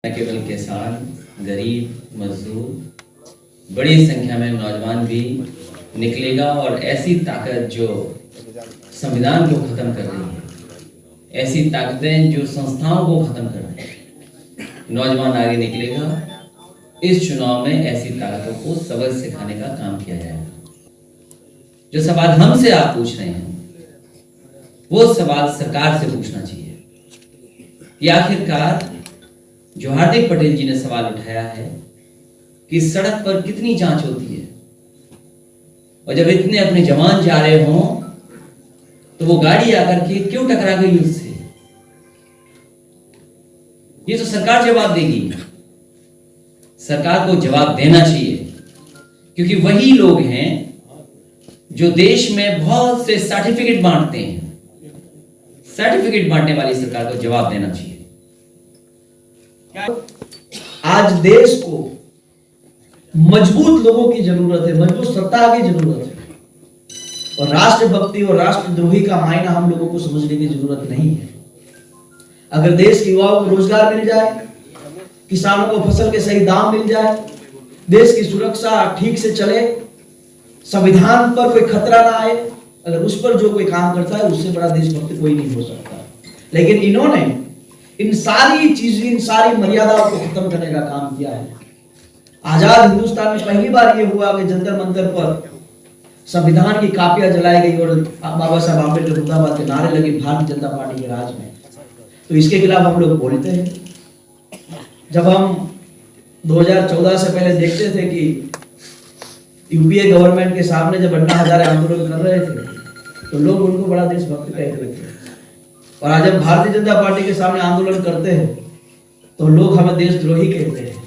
न केवल किसान, गरीब, मजदूर, बड़ी संख्या में नौजवान भी निकलेगा और ऐसी ताकत जो संविधान को खत्म कर रही है, ऐसी ताकतें जो संस्थाओं को खत्म कर रही है, नौजवान आगे निकलेगा। इस चुनाव में ऐसी ताकतों को सबक सिखाने का काम किया जाएगा। जो सवाल हमसे आप पूछ रहे हैं वो सवाल सरकार से पूछना चाहिए कि आखिरकार जो हार्दिक पटेल जी ने सवाल उठाया है कि सड़क पर कितनी जांच होती है, और जब इतने अपने जवान जा रहे हों तो वो गाड़ी आकर के क्यों टकरा गई उससे, ये तो सरकार जवाब देगी। सरकार को जवाब देना चाहिए, क्योंकि वही लोग हैं जो देश में बहुत से सर्टिफिकेट बांटते हैं। सर्टिफिकेट बांटने वाली सरकार को जवाब देना चाहिए। आज देश को मजबूत लोगों की जरूरत है, मजबूत सत्ता की जरूरत है, और राष्ट्रभक्ति और राष्ट्रद्रोही का मायना हम लोगों को समझने की जरूरत नहीं है। अगर देश के युवाओं को रोजगार मिल जाए, किसानों को फसल के सही दाम मिल जाए, देश की सुरक्षा ठीक से चले, संविधान पर कोई खतरा ना आए, अगर उस पर जो कोई काम करता है उससे बड़ा देशभक्त कोई नहीं हो सकता। लेकिन इन्होंने इन सारी चीजें, इन सारी मर्यादाओं को खत्म करने का काम किया है। आजाद हिंदुस्तान में पहली बार यह हुआ कि जंतर मंतर पर संविधान की कापियां जलाई गई और बाबा साहब आम्बेडकर मुर्दाबाद के नारे लगे भारतीय जनता पार्टी के राज में। तो इसके खिलाफ हम लोग बोलते हैं। जब हम 2014 से पहले देखते थे कि यूपीए गवर्नमेंट के सामने जब अन्ना हजारे आंदोलन कर रहे थे तो लोग उनको बड़ा देशभक्त कहते थे, और आज हम भारतीय जनता पार्टी के सामने आंदोलन करते हैं तो लोग हमें देशद्रोही कहते हैं।